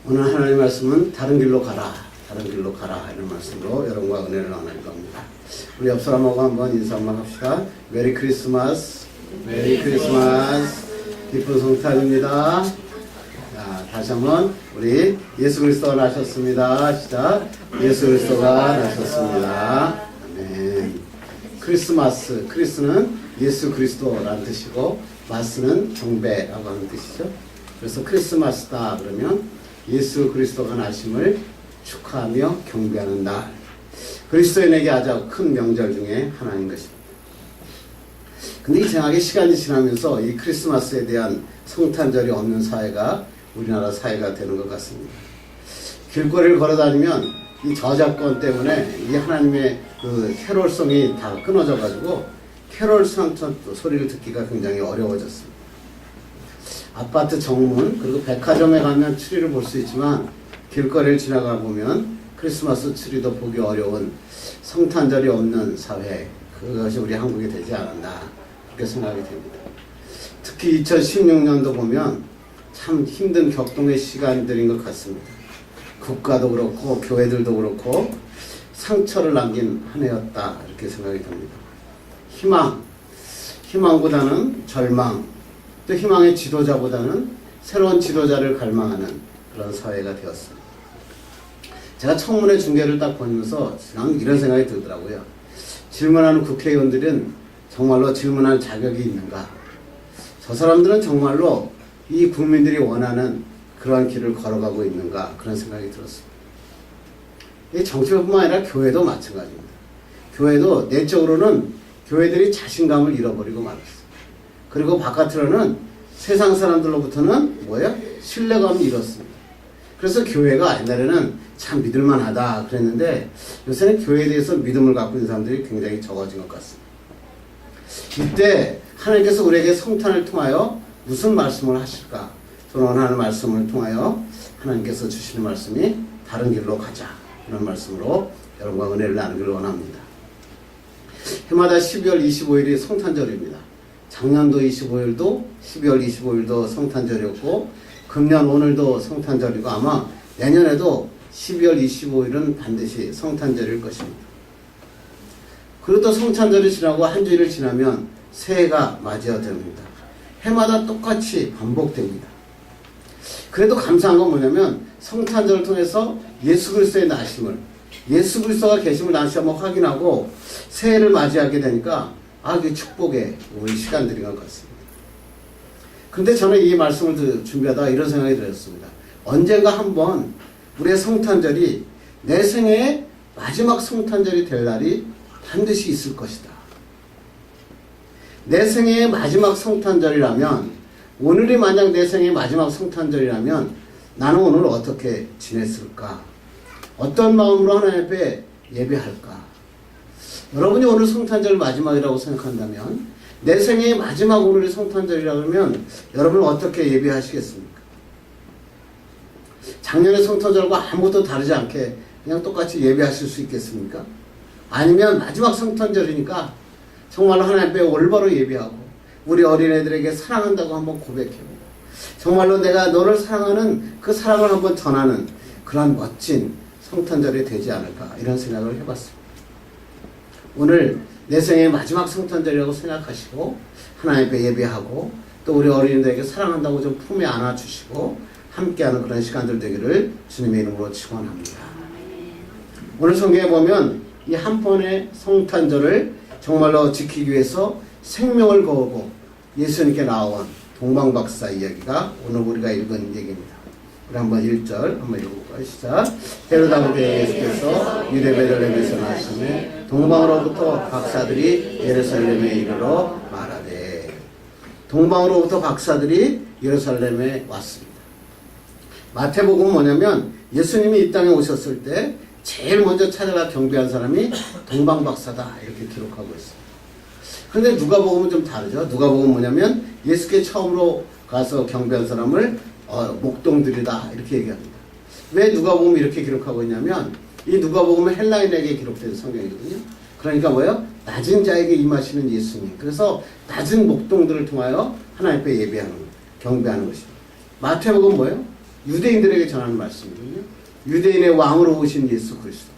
오늘 하나님의 말씀은 다른 길로 가라, 다른 길로 가라 이런 말씀으로 여러분과 은혜를 나누려고 합니다. 우리 옆 사람하고 한번 인사 한번 합시다. 메리 크리스마스, 메리 크리스마스. 기쁜 성탄입니다. 자, 다시 한번 우리 예수 그리스도가 나셨습니다. 시작. 예수 그리스도가 나셨습니다. 아멘. 크리스마스, 크리스는 예수 그리스도라는 뜻이고 마스는 경배라고 하는 뜻이죠. 그래서 크리스마스다 그러면 예수 그리스도가 나심을 축하하며 경배하는 날, 그리스도인에게 아주 큰 명절 중에 하나인 것입니다. 근데 이상하게 시간이 지나면서 이 크리스마스에 대한 성탄절이 없는 사회가 우리나라 사회가 되는 것 같습니다. 길거리를 걸어다니면 이 저작권 때문에 이 하나님의 그 캐롤성이 다 끊어져 가지고 캐롤 소리를 듣기가 굉장히 어려워졌습니다. 아파트 정문 그리고 백화점에 가면 트리를 볼 수 있지만 길거리를 지나가 보면 크리스마스 트리도 보기 어려운 성탄절이 없는 사회, 그것이 우리 한국이 되지 않았나 그렇게 생각이 됩니다. 특히 2016년도 보면 참 힘든 격동의 시간들인 것 같습니다. 국가도 그렇고 교회들도 그렇고 상처를 남긴 한 해였다 이렇게 생각이 듭니다. 희망보다는 절망, 또 희망의 지도자보다는 새로운 지도자를 갈망하는 그런 사회가 되었습니다. 제가 청문회 중계를 딱 보면서 이런 생각이 들더라고요. 질문하는 국회의원들은 정말로 질문할 자격이 있는가? 저 사람들은 정말로 이 국민들이 원하는 그러한 길을 걸어가고 있는가? 그런 생각이 들었습니다. 이 정치뿐만 아니라 교회도 마찬가지입니다. 교회도 내적으로는 교회들이 자신감을 잃어버리고 말았어요. 그리고 바깥으로는 세상 사람들로부터는 뭐예요? 신뢰감이 잃었습니다. 그래서 교회가 옛날에는 참 믿을만하다 그랬는데 요새는 교회에 대해서 믿음을 갖고 있는 사람들이 굉장히 적어진 것 같습니다. 이때 하나님께서 우리에게 성탄을 통하여 무슨 말씀을 하실까? 저는 원하는 말씀을 통하여 하나님께서 주시는 말씀이 다른 길로 가자 이런 말씀으로 여러분과 은혜를 나누기를 원합니다. 해마다 12월 25일이 성탄절입니다. 작년도 25일도 12월 25일도 성탄절이었고 금년 오늘도 성탄절이고 아마 내년에도 12월 25일은 반드시 성탄절일 것입니다. 그리고 또 성탄절이 지나고 한 주일을 지나면 새해가 맞이어집니다. 해마다 똑같이 반복됩니다. 그래도 감사한 건 뭐냐면 성탄절을 통해서 예수 그리스도의 나심을, 예수 그리스도가 계심을 다시 한번 확인하고 새해를 맞이하게 되니까 그게 축복의 우리 시간들인 것 같습니다. 그런데 저는 이 말씀을 준비하다가 이런 생각이 들었습니다. 언젠가 한번 우리의 성탄절이 내 생애의 마지막 성탄절이 될 날이 반드시 있을 것이다. 내 생애의 마지막 성탄절이라면, 오늘이 만약 내 생애의 마지막 성탄절이라면 나는 오늘 어떻게 지냈을까? 어떤 마음으로 하나님 앞에 예배할까? 여러분이 오늘 성탄절 마지막이라고 생각한다면, 내 생애의 마지막 오늘이 성탄절이라고 하면 여러분은 어떻게 예배하시겠습니까? 작년의 성탄절과 아무것도 다르지 않게 그냥 똑같이 예배하실 수 있겠습니까? 아니면 마지막 성탄절이니까 정말로 하나님 앞에 올바로 예배하고 우리 어린애들에게 사랑한다고 한번 고백해보고 정말로 내가 너를 사랑하는 그 사랑을 한번 전하는 그런 멋진 성탄절이 되지 않을까 이런 생각을 해봤습니다. 오늘 내 생의 마지막 성탄절이라고 생각하시고 하나님 앞에 예배하고 또 우리 어린이들에게 사랑한다고 좀 품에 안아주시고 함께하는 그런 시간들 되기를 주님의 이름으로 축원합니다. 오늘 성경에 보면 이 한 번의 성탄절을 정말로 지키기 위해서 생명을 거두고 예수님께 나온 동방박사 이야기가 오늘 우리가 읽은 얘기입니다. 우리 한번 1절 한번 읽어볼까요? 시작. 헤롯 아버지 예수께서 유대 베들레헴에서 나시매 동방으로부터 박사들이 예루살렘에 이르러 말하되, 동방으로부터 박사들이 예루살렘에 왔습니다. 마태복음은 뭐냐면 예수님이 이 땅에 오셨을 때 제일 먼저 찾아가 경배한 사람이 동방박사다 이렇게 기록하고 있습니다. 그런데 누가복음은 좀 다르죠. 누가복음은 뭐냐면 예수께 처음으로 가서 경배한 사람을 목동들이다 이렇게 얘기합니다. 왜 누가복음이 이렇게 기록하고 있냐면 이 누가복음은 헬라인에게 기록된 성경이거든요. 그러니까 뭐예요? 낮은 자에게 임하시는 예수님. 그래서 낮은 목동들을 통하여 하나님 앞에 예배하는, 경배하는 것입니다. 마태복음은 뭐예요? 유대인들에게 전하는 말씀이거든요. 유대인의 왕으로 오신 예수 그리스도.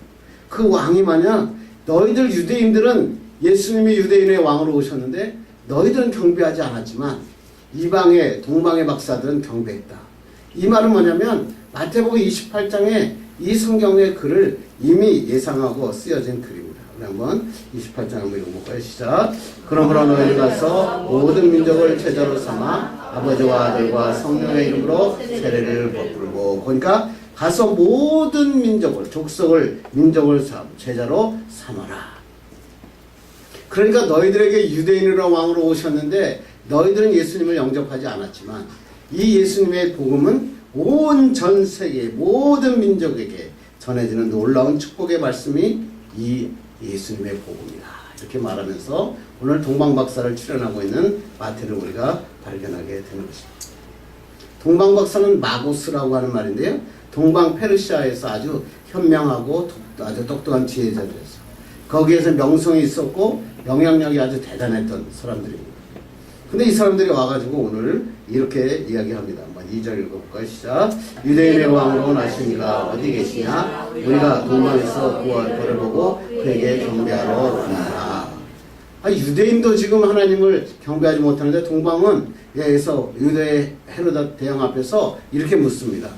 그 왕이 뭐냐? 너희들 유대인들은 예수님이 유대인의 왕으로 오셨는데 너희들은 경배하지 않았지만 이방의 동방의 박사들은 경배했다. 이 말은 뭐냐면 마태복음 28장에 이 성경의 글을 이미 예상하고 쓰여진 글입니다. 우리 한번 28장 한번 읽어볼까요? 시작. 그러므로 너희는 가서 모든 민족을 제자로 삼아 아버지와 아들과 성령의 이름으로 세례를 베풀고. 그러니까 가서 모든 민족을, 족속을, 민족을 제자로 삼아라. 그러니까 너희들에게 유대인이라 왕으로 오셨는데 너희들은 예수님을 영접하지 않았지만 이 예수님의 복음은 온 전 세계 모든 민족에게 전해지는 놀라운 축복의 말씀이 이 예수님의 복음이다. 이렇게 말하면서 오늘 동방박사를 출연하고 있는 마태를 우리가 발견하게 되는 것입니다. 동방박사는 마고스라고 하는 말인데요. 동방 페르시아에서 아주 현명하고 아주 똑똑한 지혜자들이었어요. 거기에서 명성이 있었고 영향력이 아주 대단했던 사람들입니다. 근데 이 사람들이 와가지고 오늘 이렇게 이야기합니다. 한번 2절 읽어볼까요? 시작. 유대인의 왕으로 나시니가 어디 계시냐? 우리가 동방에서 그를 보고 그에게 경배하러 왔느니라. 유대인도 지금 하나님을 경배하지 못하는데 동방은 여기서 유대 헤로다 대왕 앞에서 이렇게 묻습니다.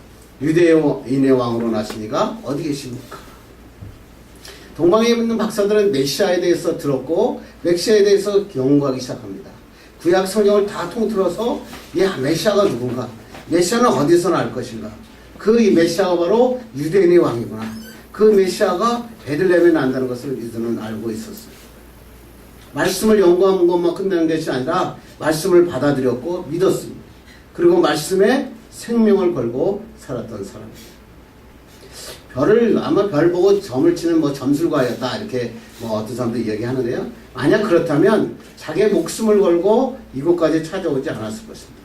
유대인의 왕으로 나시니가 어디 계십니까? 동방에 있는 박사들은 메시아에 대해서 들었고 메시아에 대해서 연구하기 시작합니다. 구약 성경을 다 통틀어서 메시아가 누군가? 메시아는 어디서 날 것인가? 그 이 메시아가 바로 유대인의 왕이구나. 그 메시아가 베들레헴에 난다는 것을 이들은 알고 있었어요. 말씀을 연구한 것만 끝내는 것이 아니라 말씀을 받아들였고 믿었습니다. 그리고 말씀에 생명을 걸고 살았던 사람입니다. 별을 아마 별 보고 점을 치는 점술가였다 이렇게 어떤 사람들이 얘기하는데요. 만약 그렇다면 자기의 목숨을 걸고 이곳까지 찾아오지 않았을 것입니다.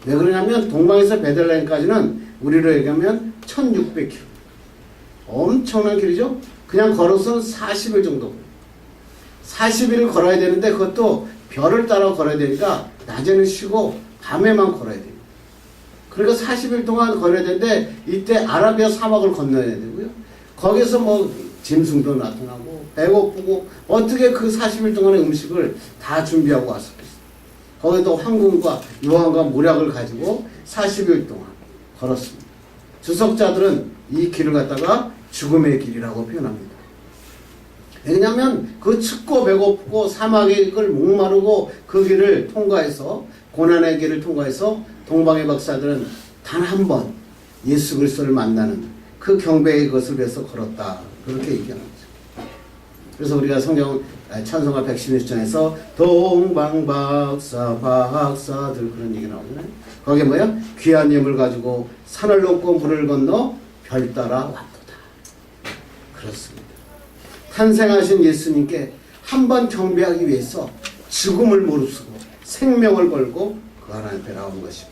왜 그러냐면 동방에서 베들레헴까지는 우리로 얘기하면 1600km. 엄청난 길이죠. 그냥 걸어서 40일 정도. 40일을 걸어야 되는데 그것도 별을 따라 걸어야 되니까 낮에는 쉬고 밤에만 걸어야 돼요. 그러니까 40일 동안 걸어야 되는데 이때 아라비아 사막을 건너야 되고요. 거기서 짐승도 나타나고 배고프고 어떻게 그 40일 동안의 음식을 다 준비하고 왔었겠어요. 거기도 황금과 유황과 모략을 가지고 40일 동안 걸었습니다. 주석자들은 이 길을 갖다가 죽음의 길이라고 표현합니다. 왜냐하면 그 춥고 배고프고 사막의 길 목마르고 그 길을 통과해서 고난의 길을 통과해서 동방의 박사들은 단 한 번 예수 그리스도를 만나는 그 경배의 것을 위해서 걸었다. 그렇게 얘기하는 거죠. 그래서 우리가 성경 찬송가 116장에서 동방박사 박사들 그런 얘기 나오잖아요. 거기에 뭐야? 귀한 예물 가지고 산을 넘고 물을 건너 별 따라 왔도다. 그렇습니다. 탄생하신 예수님께 한 번 경배하기 위해서 죽음을 무릅쓰고 생명을 걸고 그 하나님 앞에 나온 것입니다.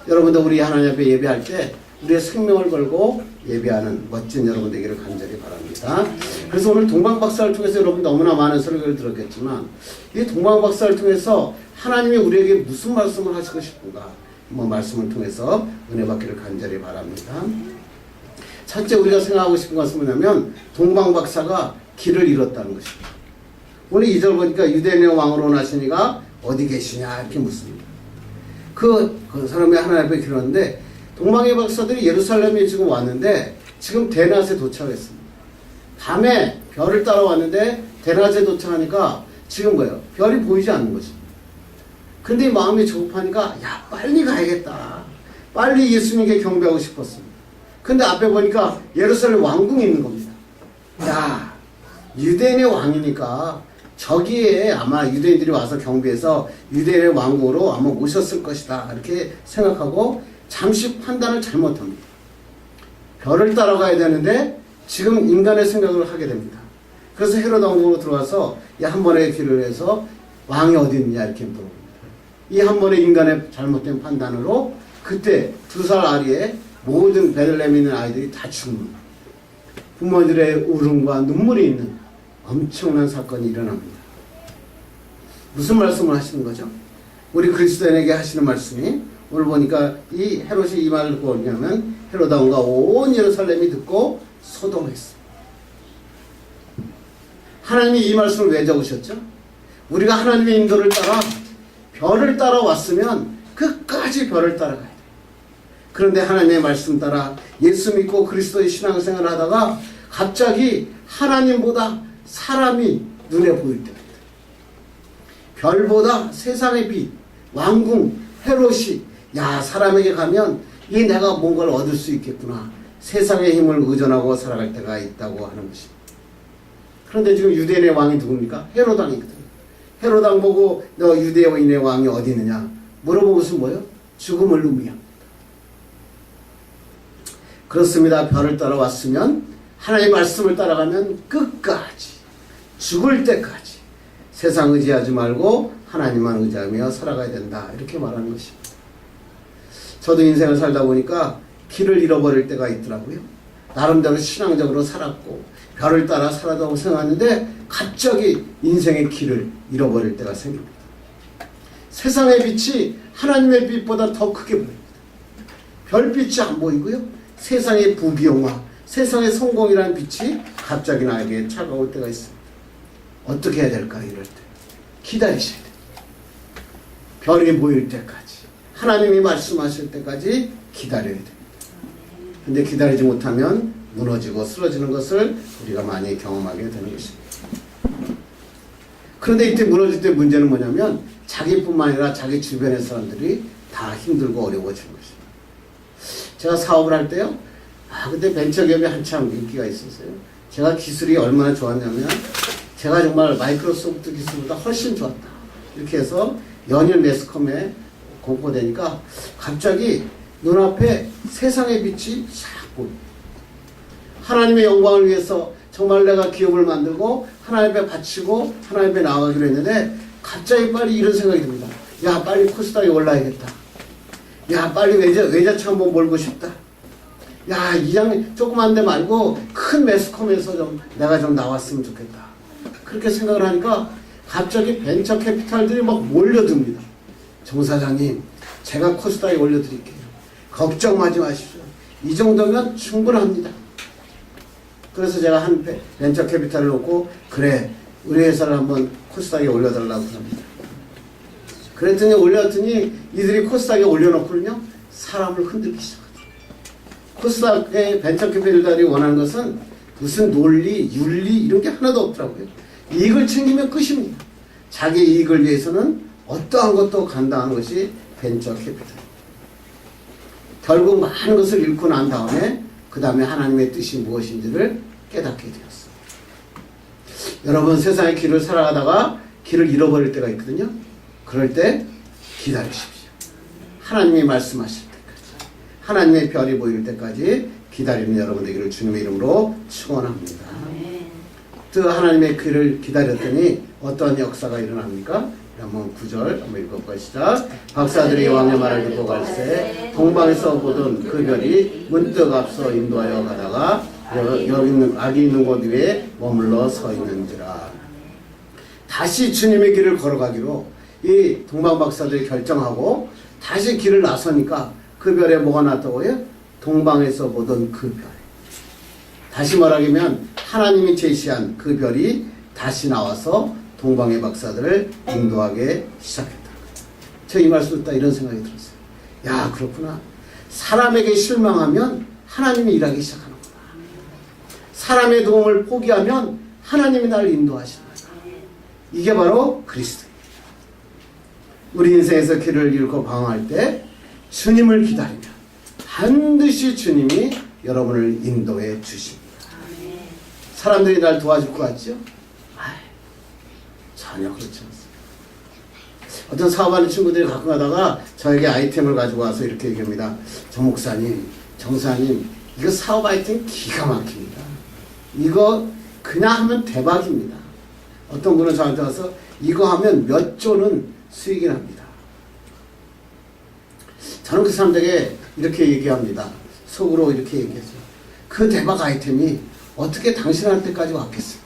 여러분도 우리 하나님 앞에 예배할 때 우리의 생명을 걸고 예배하는 멋진 여러분 되기를 간절히 바랍니다. 그래서 오늘 동방박사를 통해서 여러분 너무나 많은 설교를 들었겠지만 이 동방박사를 통해서 하나님이 우리에게 무슨 말씀을 하시고 싶은가 말씀을 통해서 은혜 받기를 간절히 바랍니다. 첫째 우리가 생각하고 싶은 것은 뭐냐면 동방박사가 길을 잃었다는 것입니다. 오늘 2절 보니까 유대인의 왕으로 나시니가 어디 계시냐 이렇게 묻습니다. 그 사람이 하나님 앞에 길었는데 동방의 박사들이 예루살렘에 지금 왔는데 지금 데낫에 도착했습니다. 밤에 별을 따라 왔는데 데낫에 도착하니까 지금 뭐예요? 별이 보이지 않는 것입니다. 근데 마음이 조급하니까 빨리 가야겠다. 빨리 예수님께 경배하고 싶었습니다. 근데 앞에 보니까 예루살렘 왕궁이 있는 겁니다. 유대인의 왕이니까 저기에 아마 유대인들이 와서 경배해서 유대인의 왕으로 아마 모셨을 것이다. 이렇게 생각하고 잠시 판단을 잘못합니다. 별을 따라가야 되는데 지금 인간의 생각을 하게 됩니다. 그래서 헤롯 왕궁으로 들어와서 이 한 번의 길을 해서 왕이 어디 있느냐 이렇게 물어봅니다. 이 한 번의 인간의 잘못된 판단으로 그때 2살 아리에 모든 베들레헴에 있는 아이들이 다 죽는 부모들의 울음과 눈물이 있는 엄청난 사건이 일어납니다. 무슨 말씀을 하시는 거죠? 우리 그리스도인에게 하시는 말씀이 오늘 보니까 이 헤롯이 이 말을 듣고 뭐냐면 헤롯 왕과 온 예루살렘이 듣고 소동했어. 하나님이 이 말씀을 왜 적으셨죠? 우리가 하나님의 인도를 따라 별을 따라 왔으면 끝까지 별을 따라가야 돼. 그런데 하나님의 말씀 따라 예수 믿고 그리스도의 신앙생활을 하다가 갑자기 하나님보다 사람이 눈에 보일 때입니다. 별보다 세상의 빛, 왕궁, 헤롯이 야 사람에게 가면 이 내가 뭔가를 얻을 수 있겠구나. 세상의 힘을 의존하고 살아갈 때가 있다고 하는 것입니다. 그런데 지금 유대인의 왕이 누굽니까? 헤롯 왕이거든요. 헤롯 왕 보고 너 유대인의 왕이 어디 있느냐 물어보고서 뭐예요? 죽음을 의미합니다. 그렇습니다. 별을 따라왔으면 하나님의 말씀을 따라가면 끝까지 죽을 때까지 세상 의지하지 말고 하나님만 의지하며 살아가야 된다. 이렇게 말하는 것입니다. 저도 인생을 살다 보니까 길을 잃어버릴 때가 있더라고요. 나름대로 신앙적으로 살았고 별을 따라 살아가고 생각하는데 갑자기 인생의 길을 잃어버릴 때가 생깁니다. 세상의 빛이 하나님의 빛보다 더 크게 보입니다. 별빛이 안 보이고요. 세상의 부귀영화, 세상의 성공이라는 빛이 갑자기 나에게 차가울 때가 있습니다. 어떻게 해야 될까 이럴 때? 기다리셔야 돼요. 별이 보일 때까지, 하나님이 말씀하실 때까지 기다려야 됩니다. 근데 기다리지 못하면 무너지고 쓰러지는 것을 우리가 많이 경험하게 되는 것입니다. 그런데 이때 무너질 때 문제는 뭐냐면 자기뿐만 아니라 자기 주변의 사람들이 다 힘들고 어려워지는 것입니다. 제가 사업을 할 때요. 근데 벤처기업이 한참 인기가 있었어요. 제가 기술이 얼마나 좋았냐면 제가 정말 마이크로소프트 기술보다 훨씬 좋았다. 이렇게 해서 연일 매스컴에 공포되니까 갑자기 눈앞에 세상의 빛이 싹 보입니다. 하나님의 영광을 위해서 정말 내가 기업을 만들고 하나님 앞에 바치고 하나님 앞에 나아가기로 했는데 갑자기 빨리 이런 생각이 듭니다. 야 빨리 코스닥에 올라야겠다. 야 빨리 외제차 한번 몰고 싶다. 야 이장 조그만 데 말고 큰 매스컴에서 좀 내가 좀 나왔으면 좋겠다. 그렇게 생각을 하니까 갑자기 벤처 캐피탈들이 막 몰려듭니다. 정 사장님 제가 코스닥에 올려드릴게요. 걱정하지 마십시오. 이 정도면 충분합니다. 그래서 제가 한 벤처 캐피탈을 놓고 그래 우리 회사를 한번 코스닥에 올려달라고 합니다. 그랬더니 올렸더니 이들이 코스닥에 올려놓고는요 사람을 흔들기 시작하더라고요. 코스닥의 벤처 캐피탈들이 원하는 것은 무슨 논리, 윤리 이런 게 하나도 없더라고요. 이익을 챙기면 끝입니다. 자기 이익을 위해서는 어떠한 것도 감당하는 것이 벤처 캐피탈. 결국 많은 것을 잃고 난 다음에 그 다음에 하나님의 뜻이 무엇인지를 깨닫게 되었습니다. 여러분 세상의 길을 살아가다가 길을 잃어버릴 때가 있거든요. 그럴 때 기다리십시오. 하나님이 말씀하실 때까지 하나님의 별이 보일 때까지 기다리는 여러분 되기를 주님의 이름으로 축원합니다. 또 하나님의 길을 기다렸더니 어떤 역사가 일어납니까? 한번 9절 한번 읽어보시죠. 박사들이 왕의 말을 듣고 갈새 동방에서 보던 그 별이 문득 앞서 인도하여 가다가 여기 있는 악이 있는 곳 위에 머물러 서 있는지라. 다시 주님의 길을 걸어가기로 이 동방 박사들이 결정하고 다시 길을 나서니까 그 별에 뭐가 나왔다고요? 동방에서 보던 그 별. 다시 말하면 하나님이 제시한 그 별이 다시 나와서 동방의 박사들을 인도하게 시작했다. 저 이 말씀 듣다 이런 생각이 들었어요. 야 그렇구나. 사람에게 실망하면 하나님이 일하기 시작하는구나. 사람의 도움을 포기하면 하나님이 나를 인도하시는 거야. 이게 바로 그리스도. 우리 인생에서 길을 잃고 방황할 때 주님을 기다리면 반드시 주님이 여러분을 인도해 주십니다. 사람들이 날 도와줄 것 같죠? 전혀 그렇지 않습니다. 어떤 사업하는 친구들이 가끔 가다가 저에게 아이템을 가지고 와서 이렇게 얘기합니다. 정 목사님, 정사님, 이거 사업 아이템 기가 막힙니다. 이거 그냥 하면 대박입니다. 어떤 분은 저한테 와서 이거 하면 몇 조는 수익이 납니다. 저는 그 사람들에게 이렇게 얘기합니다. 속으로 이렇게 얘기하죠. 그 대박 아이템이 어떻게 당신한테까지 왔겠습니까?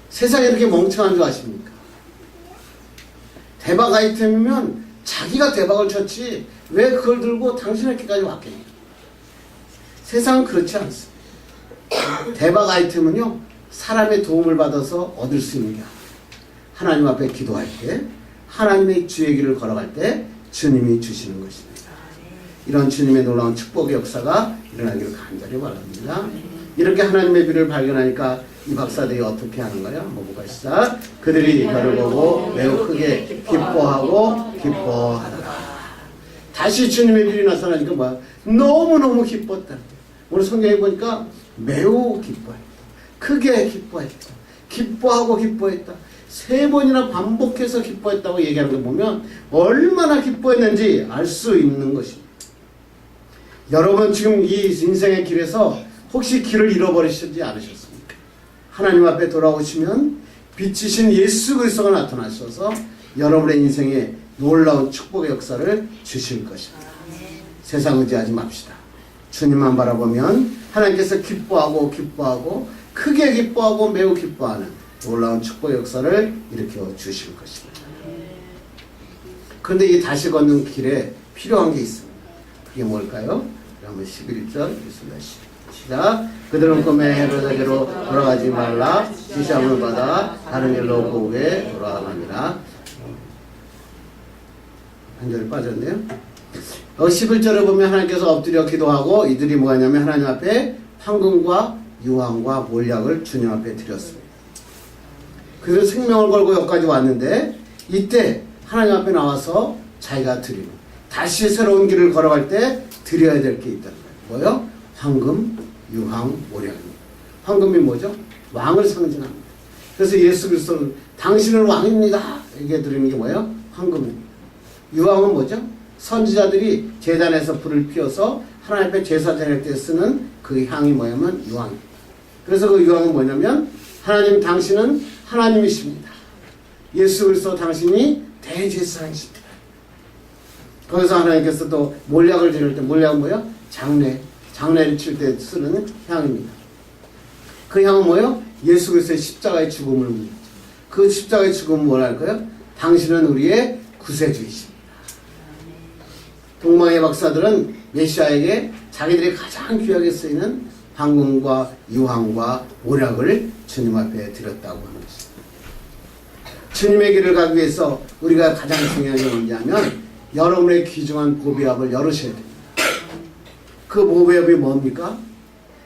세상에 이렇게 멍청한 줄 아십니까? 대박 아이템이면 자기가 대박을 쳤지 왜 그걸 들고 당신에게까지 왔겠냐. 세상은 그렇지 않습니다. 대박 아이템은요, 사람의 도움을 받아서 얻을 수 있는 게 아니에요. 하나님 앞에 기도할 때, 하나님의 주의 길을 걸어갈 때 주님이 주시는 것입니다. 이런 주님의 놀라운 축복의 역사가 일어나기를 간절히 바랍니다. 이렇게 하나님의 비를 발견하니까 이 박사들이 어떻게 하는 거야? 한번 볼까 시작. 그들이 별을 보고 매우 크게 기뻐하고 기뻐하더라. 다시 주님의 비이 나타나니까 뭐야? 너무너무 기뻤다. 오늘 성경에 보니까 매우 기뻐했다. 크게 기뻐했다. 기뻐하고 기뻐했다. 3번이나 반복해서 기뻐했다고 얘기하는 거 보면 얼마나 기뻐했는지 알 수 있는 것입니다. 여러분 지금 이 인생의 길에서 혹시 길을 잃어버리시지 않으셨습니까? 하나님 앞에 돌아오시면 빛이신 예수 그리스도가 나타나셔서 여러분의 인생에 놀라운 축복의 역사를 주실 것입니다. 세상 의지하지 맙시다. 주님만 바라보면 하나님께서 기뻐하고 기뻐하고 크게 기뻐하고 매우 기뻐하는 놀라운 축복의 역사를 일으켜 주실 것입니다. 그런데 이 다시 걷는 길에 필요한 게 있습니다. 그게 뭘까요? 한번 11절 읽겠습니다. 시작. 그들은 꿈에 헤로데게로 돌아가지 말라 지시함을 받아 다른 길로 고국에 돌아가니라. 한 절이 빠졌네요. 11절에 보면 하나님께서 엎드려 기도하고 이들이 뭐하냐면 하나님 앞에 황금과 유황과 몰약을 주님 앞에 드렸습니다. 그래서 생명을 걸고 여기까지 왔는데 이때 하나님 앞에 나와서 자기가 드리고 다시 새로운 길을 걸어갈 때 드려야 될 게 있다는 거예요. 뭐요? 황금, 유황, 몰약입니다. 황금이 뭐죠? 왕을 상징합니다. 그래서 예수 그리스도는 당신은 왕입니다. 이게 드리는 게 뭐예요? 황금입니다. 유황은 뭐죠? 선지자들이 제단에서 불을 피워서 하나님 앞에 제사 드릴 때 쓰는 그 향이 뭐냐면 유황입니다. 그래서 그 유황은 뭐냐면 하나님 당신은 하나님이십니다. 예수 그리스도 당신이 대제사장이십니다. 거기서 하나님께서 또 몰약을 드릴 때 몰약은 뭐예요? 장례를 칠 때 쓰는 향입니다. 그 향은 뭐예요? 예수 그리스도의 십자가의 죽음을 묻죠. 그 십자가의 죽음은 뭐랄까요? 당신은 우리의 구세주이십니다. 동방의 박사들은 메시아에게 자기들이 가장 귀하게 쓰이는 황금과 유황과 몰약을 주님 앞에 드렸다고 하는 것입니다. 주님의 길을 가기 위해서 우리가 가장 중요한 게 뭐냐면 여러분의 귀중한 보배압을 열으셔야 됩니다. 그 보배압이 뭡니까?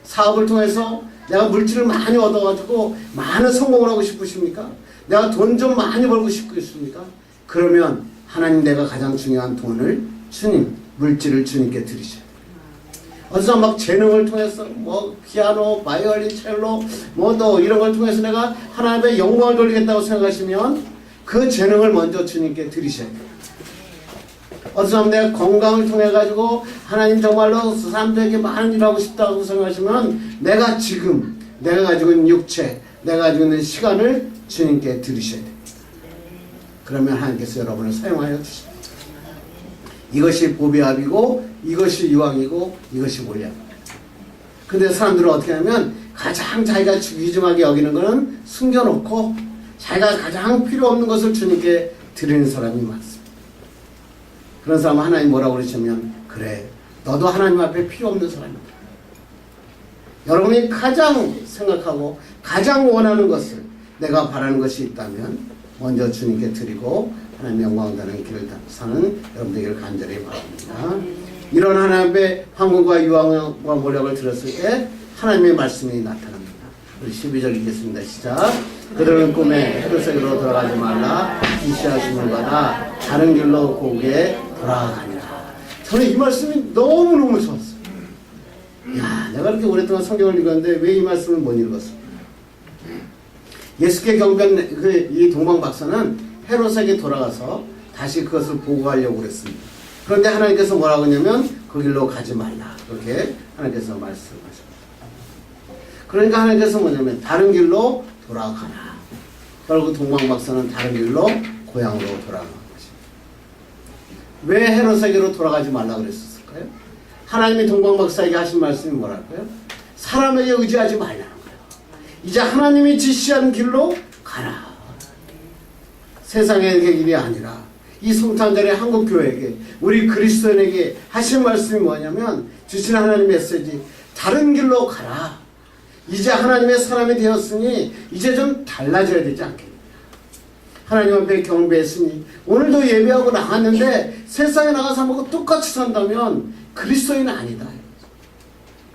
사업을 통해서 내가 물질을 많이 얻어가지고 많은 성공을 하고 싶으십니까? 내가 돈 좀 많이 벌고 싶으십니까? 그러면 하나님 내가 가장 중요한 돈을 주님, 물질을 주님께 드리셔야 돼요. 어디서 막 재능을 통해서 뭐 피아노, 바이올린, 첼로 뭐 또 이런 걸 통해서 내가 하나님의 영광을 돌리겠다고 생각하시면 그 재능을 먼저 주님께 드리셔야 돼요. 어디서 내가 건강을 통해 가지고 하나님 정말로 사람들에게 많은 일을 하고 싶다고 생각하시면 내가 지금 내가 가지고 있는 육체, 내가 가지고 있는 시간을 주님께 드리셔야 됩니다. 그러면 하나님께서 여러분을 사용하여 주십니다. 이것이 보배압이고 이것이 유황이고 이것이 몰약입니다. 근데 사람들은 어떻게 하냐면 가장 자기가 귀중하게 여기는 것은 숨겨놓고 자기가 가장 필요 없는 것을 주님께 드리는 사람이 많습니다. 그런 사람은 하나님 뭐라고 그러시면 그래 너도 하나님 앞에 필요 없는 사람이다. 여러분이 가장 생각하고 가장 원하는 것을 내가 바라는 것이 있다면 먼저 주님께 드리고 하나님의 영광 가는 길을 사는 여러분 되기를 간절히 바랍니다. 이런 하나님의 황금과 유황과 몰약을 들었을 때 하나님의 말씀이 나타납니다. 우리 12절 읽겠습니다. 시작. 그들은 꿈에 헤롯에게로 돌아가지 말라 지시하심을 받아 다른 길로 고국에 돌아가니라. 저는 이 말씀이 너무너무 좋았어요. 야, 내가 이렇게 오랫동안 성경을 읽었는데 왜 이 말씀을 못 읽었어? 예수께 경배한 이 동방 박사는 헤롯에게 돌아가서 다시 그것을 보고하려고 그랬습니다. 그런데 하나님께서 뭐라고 했냐면 그 길로 가지 말라. 그렇게 하나님께서 말씀하셨습니다. 그러니까 하나님께서 뭐냐면 다른 길로 돌아가라. 결국 동방 박사는 다른 길로 고향으로 돌아간 것입니다. 왜 헤롯에게로 돌아가지 말라 그랬었을까요? 하나님이 동방 박사에게 하신 말씀이 뭐랄까요? 사람에게 의지하지 말라는 거예요. 이제 하나님이 지시한 길로 가라. 세상의 길이 아니라 이 성탄절에 한국교회에게 우리 그리스도인에게 하신 말씀이 뭐냐면 주신 하나님 메시지 다른 길로 가라. 이제 하나님의 사람이 되었으니 이제 좀 달라져야 되지 않겠느냐. 하나님 앞에 경배했으니 오늘도 예배하고 나갔는데 세상에 나가서 한번 똑같이 산다면 그리스도인은 아니다.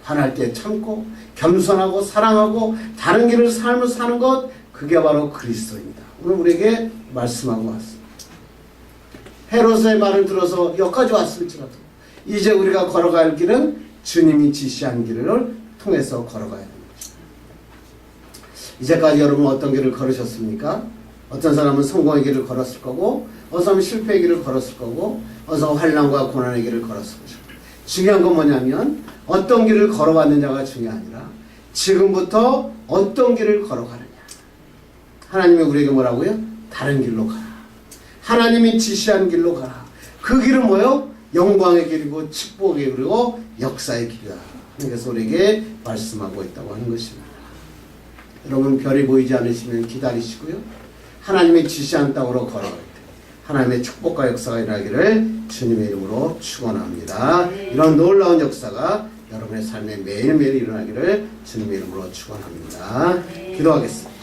화날 때 참고 겸손하고 사랑하고 다른 길을 삶을 사는 것, 그게 바로 그리스도입니다. 오늘 우리에게 말씀하고 왔습니다. 헤롯의 말을 들어서 여기까지 왔을지라도 이제 우리가 걸어갈 길은 주님이 지시한 길을 통해서 걸어가야 됩니다. 이제까지 여러분 어떤 길을 걸으셨습니까? 어떤 사람은 성공의 길을 걸었을 거고, 어떤 사람은 실패의 길을 걸었을 거고, 어떤 사람은 환난과 고난의 길을 걸었을 거죠. 중요한 건 뭐냐면 어떤 길을 걸어왔느냐가 중요한 아니라 지금부터 어떤 길을 걸어가느냐. 하나님이 우리에게 뭐라고요? 다른 길로 가라. 하나님이 지시한 길로 가라. 그 길은 뭐요? 영광의 길이고 축복의 길이고 역사의 길이다. 그래서 우리에게 말씀하고 있다고 하는 것입니다. 여러분 별이 보이지 않으시면 기다리시고요. 하나님의 지시한 땅으로 걸어갈 때 하나님의 축복과 역사가 일어나기를 주님의 이름으로 축원합니다. 이런 놀라운 역사가 여러분의 삶에 매일매일 일어나기를 주님의 이름으로 축원합니다. 기도하겠습니다.